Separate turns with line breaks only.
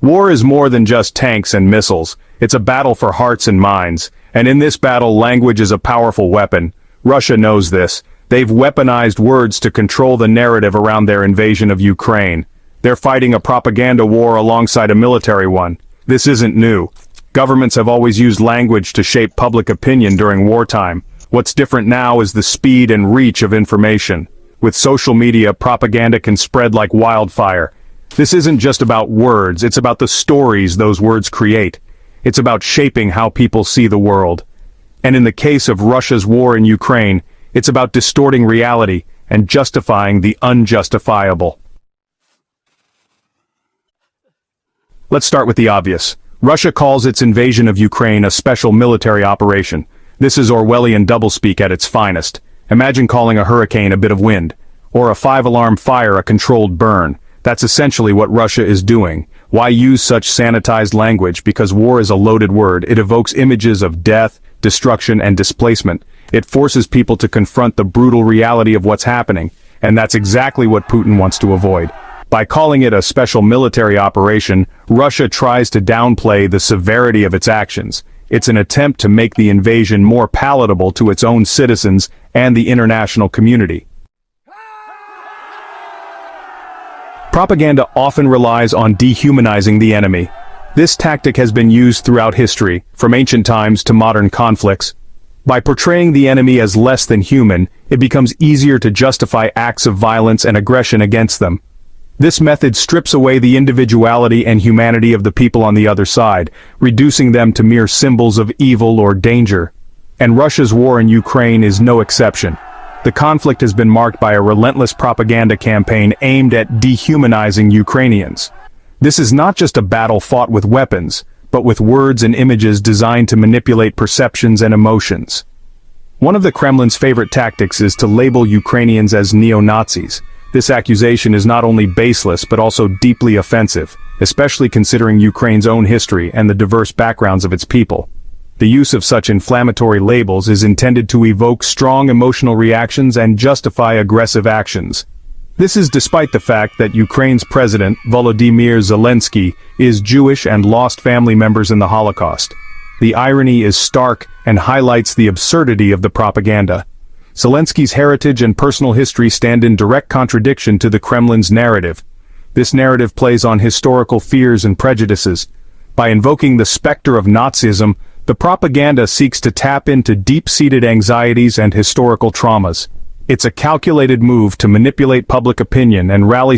War is more than just tanks and missiles. It's a battle for hearts and minds. And in this battle, language is a powerful weapon. Russia knows this. They've weaponized words to control the narrative around their invasion of Ukraine. They're fighting a propaganda war alongside a military one. This isn't new. Governments have always used language to shape public opinion during wartime. What's different now is the speed and reach of information. With social media, propaganda can spread like wildfire. This isn't just about words, it's about the stories those words create. It's about shaping how people see the world. And in the case of Russia's war in Ukraine, it's about distorting reality and justifying the unjustifiable. Let's start with the obvious. Russia calls its invasion of Ukraine a special military operation. This is Orwellian doublespeak at its finest. Imagine calling a hurricane a bit of wind, or a 5-alarm fire a controlled burn. That's essentially what Russia is doing. Why use such sanitized language? Because war is a loaded word. It evokes images of death, destruction, and displacement. It forces people to confront the brutal reality of what's happening, and that's exactly what Putin wants to avoid. By calling it a special military operation, Russia tries to downplay the severity of its actions. It's an attempt to make the invasion more palatable to its own citizens and the international community. Propaganda often relies on dehumanizing the enemy. This tactic has been used throughout history, from ancient times to modern conflicts. By portraying the enemy as less than human, it becomes easier to justify acts of violence and aggression against them. This method strips away the individuality and humanity of the people on the other side, reducing them to mere symbols of evil or danger. And Russia's war in Ukraine is no exception. The conflict has been marked by a relentless propaganda campaign aimed at dehumanizing Ukrainians. This is not just a battle fought with weapons, but with words and images designed to manipulate perceptions and emotions. One of the Kremlin's favorite tactics is to label Ukrainians as neo-Nazis. This accusation is not only baseless but also deeply offensive, especially considering Ukraine's own history and the diverse backgrounds of its people. The use of such inflammatory labels is intended to evoke strong emotional reactions and justify aggressive actions. This is despite the fact that Ukraine's president, Volodymyr Zelensky, is Jewish and lost family members in the Holocaust. The irony is stark and highlights the absurdity of the propaganda. Zelensky's heritage and personal history stand in direct contradiction to the Kremlin's narrative. This narrative plays on historical fears and prejudices. By invoking the specter of Nazism, the propaganda seeks to tap into deep-seated anxieties and historical traumas. It's a calculated move to manipulate public opinion and rally